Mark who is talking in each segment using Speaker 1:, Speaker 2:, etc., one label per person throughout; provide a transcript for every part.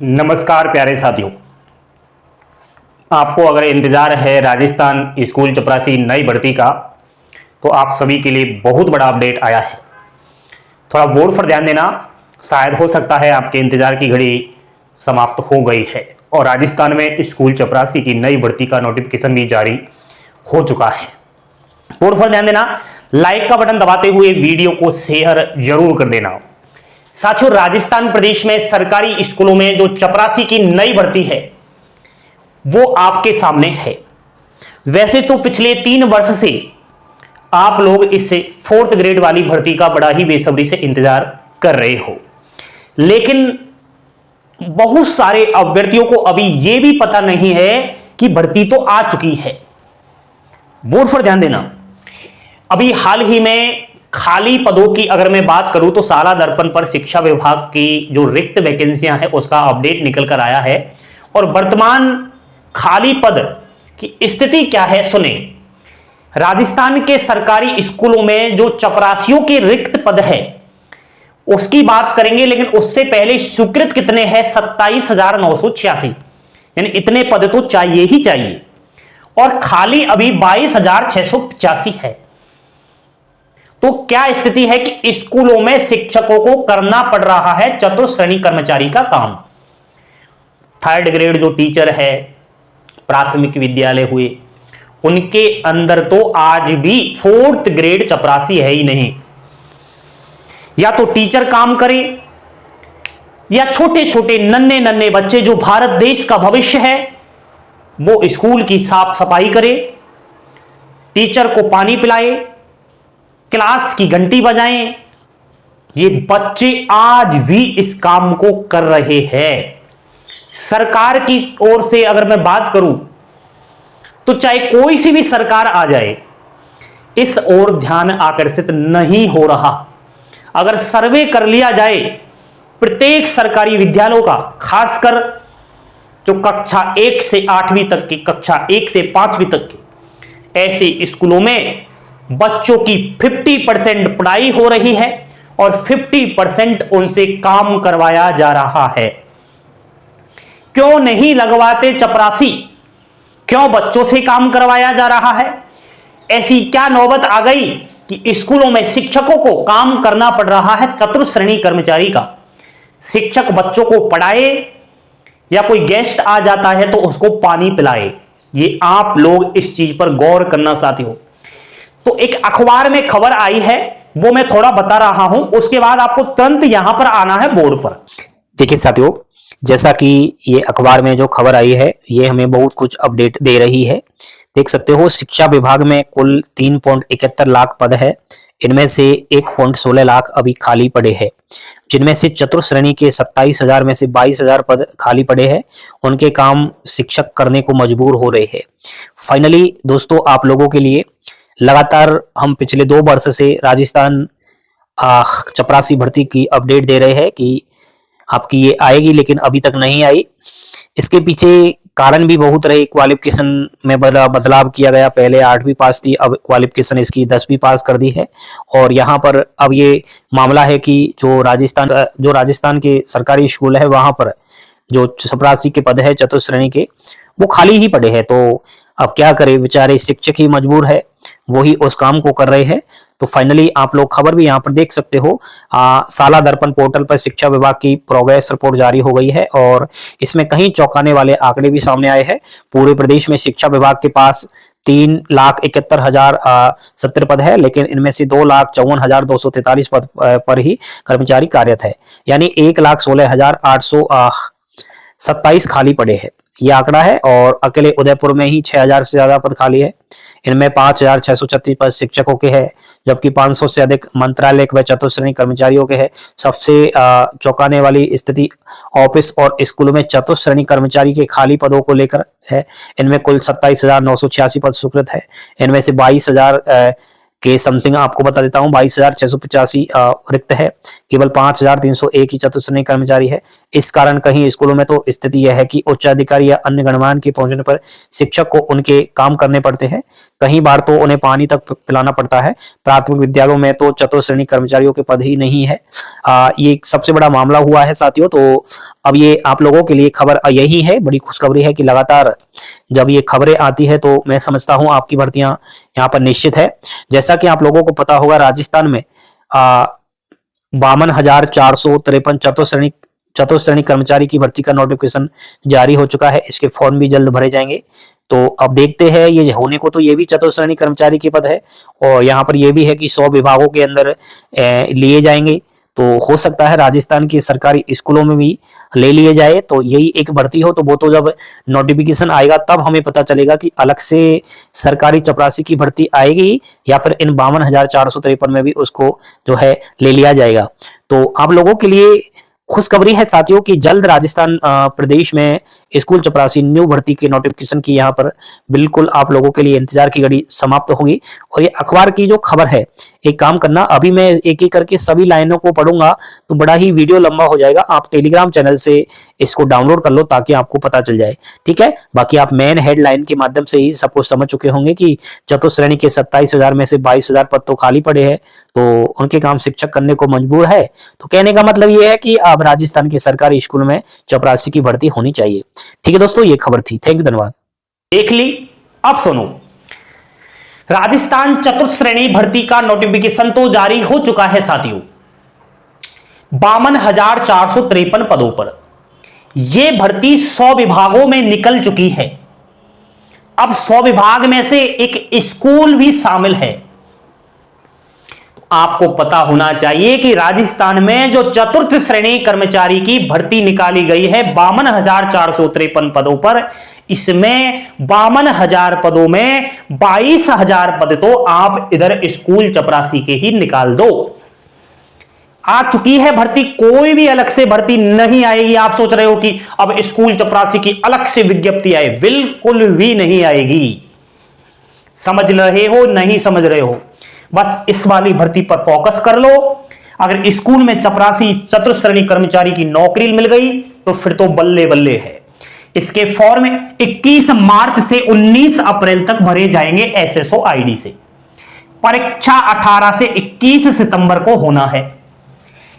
Speaker 1: नमस्कार प्यारे साथियों। आपको अगर इंतजार है राजस्थान स्कूल चपरासी नई भर्ती का, तो आप सभी के लिए बहुत बड़ा अपडेट आया है। थोड़ा बोर्ड पर ध्यान देना, शायद हो सकता है आपके इंतजार की घड़ी समाप्त हो गई है और राजस्थान में स्कूल चपरासी की नई भर्ती का नोटिफिकेशन भी जारी हो चुका है। बोर्ड पर ध्यान देना, लाइक का बटन दबाते हुए वीडियो को शेयर जरूर कर देना। साथियों, राजस्थान प्रदेश में सरकारी स्कूलों में जो चपरासी की नई भर्ती है वो आपके सामने है। वैसे तो पिछले 3 वर्ष से आप लोग इससे 4th ग्रेड वाली भर्ती का बड़ा ही बेसब्री से इंतजार कर रहे हो, लेकिन बहुत सारे अभ्यर्थियों को अभी यह भी पता नहीं है कि भर्ती तो आ चुकी है। बोर्ड पर ध्यान देना, अभी हाल ही में खाली पदों की अगर मैं बात करूं तो साला दर्पण पर शिक्षा विभाग की जो रिक्त वैकेंसियां हैं उसका अपडेट निकल कर आया है और वर्तमान खाली पद की स्थिति क्या है सुने। राजस्थान के सरकारी स्कूलों में जो चपरासियों के रिक्त पद है उसकी बात करेंगे, लेकिन उससे पहले स्वीकृत कितने हैं? 27,986, यानी इतने पद तो चाहिए ही चाहिए और खाली अभी 22,685 है। तो क्या स्थिति है कि स्कूलों में शिक्षकों को करना पड़ रहा है चतुर्श्रेणी कर्मचारी का काम। 3rd ग्रेड जो टीचर है, प्राथमिक विद्यालय हुए, उनके अंदर तो आज भी 4th ग्रेड चपरासी है ही नहीं। या तो टीचर काम करे या छोटे छोटे नन्हे नन्हे बच्चे जो भारत देश का भविष्य है वो स्कूल की साफ सफाई करे, टीचर को पानी पिलाए, क्लास की घंटी बजाएं। ये बच्चे आज भी इस काम को कर रहे हैं। सरकार की ओर से अगर मैं बात करूं तो चाहे कोई सी भी सरकार आ जाए, इस ओर ध्यान आकर्षित नहीं हो रहा। अगर सर्वे कर लिया जाए प्रत्येक सरकारी विद्यालयों का, खासकर जो कक्षा 1 से 8वीं तक की, कक्षा 1 से 5वीं तक की, ऐसे स्कूलों में बच्चों की 50% पढ़ाई हो रही है और 50% उनसे काम करवाया जा रहा है। क्यों नहीं लगवाते चपरासी? क्यों बच्चों से काम करवाया जा रहा है? ऐसी क्या नौबत आ गई कि स्कूलों में शिक्षकों को काम करना पड़ रहा है चतुर्श्रेणी कर्मचारी का? शिक्षक बच्चों को पढ़ाए या कोई गेस्ट आ जाता है तो उसको पानी पिलाए। ये आप लोग इस चीज पर गौर करना चाहते हो। तो एक अखबार में खबर आई है, वो मैं थोड़ा बता रहा हूं, उसके बाद आपको तुरंत यहां पर आना है बोर्ड पर।
Speaker 2: देखिए साथियों, जैसा कि ये अखबार में जो खबर आई है ये हमें बहुत कुछ अपडेट दे रही है। देख सकते हो, शिक्षा विभाग में कुल 3.71 लाख पद है। इनमें से 1.16 लाख अभी खाली पड़े हैं, जिनमें से चतुर्श्रेणी के 27,000 में से 22,000 पद खाली पड़े हैं। उनके काम शिक्षक करने को मजबूर हो रहे हैं। फाइनली दोस्तों, आप लोगों के लिए लगातार हम पिछले 2 वर्ष से राजस्थान चपरासी भर्ती की अपडेट दे रहे हैं कि आपकी ये आएगी, लेकिन अभी तक नहीं आई। इसके पीछे कारण भी बहुत रहे। क्वालिफिकेशन में बदलाव किया गया। पहले 8वीं पास थी, अब क्वालिफिकेशन इसकी 10वीं पास कर दी है। और यहाँ पर अब ये मामला है कि जो राजस्थान के सरकारी स्कूल है वहां पर जो चपरासी के पद है चतुर्श्रेणी के, वो खाली ही पड़े हैं। तो अब क्या करें, बेचारे शिक्षक ही मजबूर है, वही उस काम को कर रहे हैं। तो फाइनली आप लोग खबर भी यहाँ पर देख सकते हो। साला दर्पण पोर्टल पर शिक्षा विभाग की प्रोग्रेस रिपोर्ट जारी हो गई है और इसमें कहीं चौंकाने वाले आंकड़े भी सामने आए हैं। पूरे प्रदेश में शिक्षा विभाग के पास 3,71,070 पद है, लेकिन इनमें से 2,54,243 पद पर ही कर्मचारी कार्यरत है, यानी 1,16,827 खाली पड़े हैं। ये आंकड़ा है और अकेले उदयपुर में ही 6,000 से ज्यादा पद खाली है। इनमें 5,636 पद शिक्षकों के हैं, जबकि 500 से अधिक मंत्रालय व चतुर्श्रेणी कर्मचारियों के हैं। सबसे चौंकाने वाली स्थिति ऑफिस और स्कूलों में चतुर्श्रेणी कर्मचारी के खाली पदों को लेकर है। इनमें कुल 27,986 पद स्वीकृत है। इनमें से 22,000 के समथिंग आपको बता देता हूं, 22,685 रिक्त है। केवल 5,301 ही चतुर्श्रेणी कर्मचारी है। इस कारण कहीं स्कूलों में तो स्थिति यह है कि उच्च अधिकारी या अन्य गणमान्य के पहुंचने पर शिक्षक को उनके काम करने पड़ते हैं। कहीं बार तो उन्हें पानी तक पिलाना पड़ता है। प्राथमिक विद्यालयों में तो चतुर्थ कर्मचारियों के पद ही नहीं है। ये एक सबसे बड़ा मामला हुआ है साथियों। तो अब ये आप लोगों के लिए खबर यही है, बड़ी खुशखबरी है कि लगातार जब ये खबरें आती है तो मैं समझता हूं आपकी भर्तियां यहाँ पर निश्चित है। जैसा कि आप लोगों को पता होगा, राजस्थान में 52,453 चतुर्थ श्रेणी कर्मचारी की भर्ती का नोटिफिकेशन जारी हो चुका है। इसके फॉर्म भी जल्द भरे जाएंगे। तो अब देखते हैं, ये होने को तो ये भी चतुर्थ श्रेणी कर्मचारी के पद है और यहाँ पर ये भी है कि 100 विभागों के अंदर लिए जाएंगे। तो हो सकता है राजस्थान के सरकारी स्कूलों में भी ले लिए जाए। तो यही एक भर्ती हो, तो वो तो जब नोटिफिकेशन आएगा तब हमें पता चलेगा कि अलग से सरकारी चपरासी की भर्ती आएगी या फिर इन 52,453 में भी उसको जो है ले लिया जाएगा। तो आप लोगों के लिए खुशखबरी है साथियों कि जल्द राजस्थान प्रदेश में स्कूल चपरासी न्यू भर्ती के नोटिफिकेशन की यहाँ पर बिल्कुल आप लोगों के लिए इंतजार की घड़ी समाप्त होगी। और ये अखबार की जो खबर है, एक काम करना, अभी मैं एक एक करके सभी लाइनों को पढ़ूंगा तो बड़ा ही वीडियो लंबा हो जाएगा। आप टेलीग्राम चैनल से इसको डाउनलोड कर लो ताकि आपको पता चल जाए, ठीक है। बाकी आप मेन हेडलाइन के माध्यम से ही सब कुछ समझ चुके होंगे कि चतुर्थ श्रेणी के 27,000 में से 22,000 पद तो खाली पड़े हैं, तो उनके काम शिक्षक करने को मजबूर है। तो कहने का मतलब ये है कि अब राजस्थान के सरकारी स्कूल में चपरासी की भर्ती होनी चाहिए। ठीक है दोस्तों, ये खबर थी। थैंक यू, धन्यवाद।
Speaker 1: देख ली, अब सुनो। राजस्थान चतुर्थ श्रेणी भर्ती का नोटिफिकेशन तो जारी हो चुका है साथियों। 52,453 पदों पर यह भर्ती 100 विभागों में निकल चुकी है। अब 100 विभाग में से एक स्कूल भी शामिल है। आपको पता होना चाहिए कि राजस्थान में जो चतुर्थ श्रेणी कर्मचारी की भर्ती निकाली गई है 52,453 पदों पर, इसमें 52,000 पदों में 22,000 पद तो आप इधर स्कूल चपरासी के ही निकाल दो। आ चुकी है भर्ती, कोई भी अलग से भर्ती नहीं आएगी। आप सोच रहे हो कि अब स्कूल चपरासी की अलग से विज्ञप्ति आए, बिल्कुल भी नहीं आएगी। समझ रहे हो, नहीं समझ रहे हो? बस इस वाली भर्ती पर फोकस कर लो। अगर स्कूल में चपरासी चतुर्थ श्रेणी कर्मचारी की नौकरी मिल गई तो फिर तो बल्ले बल्ले है। इसके फॉर्म 21 मार्च से 19 अप्रैल तक भरे जाएंगे एसएसओ आईडी से। परीक्षा 18 से 21 सितंबर को होना है।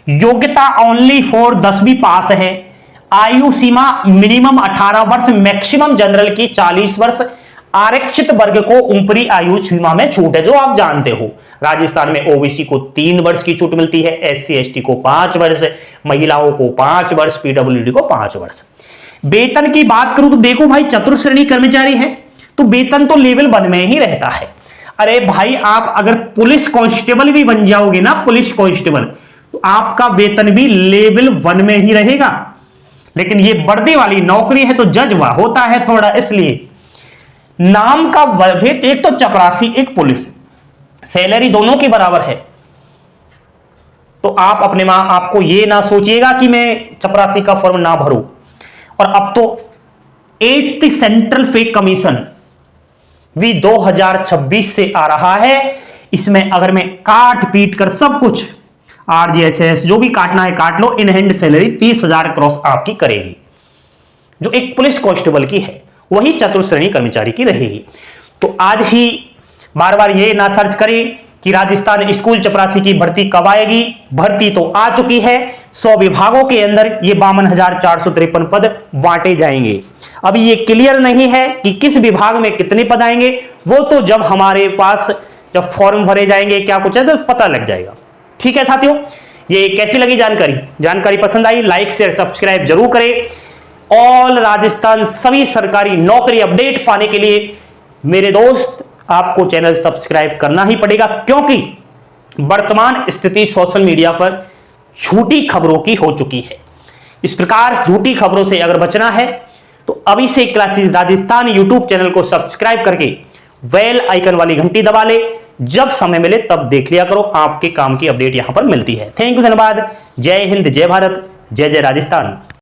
Speaker 1: योग्यता ओनली फॉर 10वीं पास है। आयु सीमा मिनिमम 18 वर्ष, मैक्सिमम जनरल की 40 वर्ष। आरक्षित वर्ग को ऊपरी आयु सीमा में छूट है, जो आप जानते हो। राजस्थान में ओबीसी को 3 वर्ष की छूट मिलती है, एससी एसटी को 5 वर्ष, महिलाओं को 5 वर्ष, पीडब्ल्यूडी को 5 वर्ष। वेतन की बात करूं तो देखो भाई, चतुर्थ श्रेणी कर्मचारी है तो वेतन तो लेवल 1 में ही रहता है। अरे भाई, आप अगर पुलिस कांस्टेबल भी बन जाओगे ना, पुलिस कांस्टेबल, तो आपका वेतन भी लेवल 1 में ही रहेगा। लेकिन ये वर्दी वाली नौकरी है तो जज होता है थोड़ा, इसलिए नाम का भेद, एक तो चपरासी एक पुलिस, सैलरी दोनों के बराबर है। तो आप अपने आपको ये ना सोचिएगा कि मैं चपरासी का फॉर्म ना भरूं। और अब तो 8th सेंट्रल पे कमीशन भी 2026 से आ रहा है। इसमें अगर मैं काट पीट कर सब कुछ आरजीएचएस जो भी काटना है काट लो, इन हैंड सैलरी 30,000 क्रॉस आपकी करेगी, जो एक पुलिस कांस्टेबल की है, वही चतुर्थ श्रेणी कर्मचारी की रहेगी। तो आज ही बार बार ये ना सर्च करें कि राजस्थान स्कूल चपरासी की भर्ती कब आएगी। भर्ती तो आ चुकी है। 100 विभागों के अंदर ये 52,453 पद बांटे जाएंगे। अभी ये क्लियर नहीं है कि किस विभाग में कितने पद आएंगे, वो तो जब हमारे पास जब फॉर्म भरे जाएंगे क्या कुछ है तो पता लग जाएगा। ठीक है साथियों, ये कैसी लगी जानकारी पसंद आई, लाइक शेयर सब्सक्राइब जरूर करें। ऑल राजस्थान सभी सरकारी नौकरी अपडेट पाने के लिए मेरे दोस्त आपको चैनल सब्सक्राइब करना ही पड़ेगा, क्योंकि वर्तमान स्थिति सोशल मीडिया पर झूठी खबरों की हो चुकी है। इस प्रकार झूठी खबरों से अगर बचना है तो अभी से क्लासेस राजस्थान यूट्यूब चैनल को सब्सक्राइब करके बेल आइकन वाली घंटी दबा ले। जब समय मिले तब देख लिया करो, आपके काम की अपडेट यहां पर मिलती है। थैंक यू, धन्यवाद। जय हिंद, जय भारत, जय जय राजस्थान।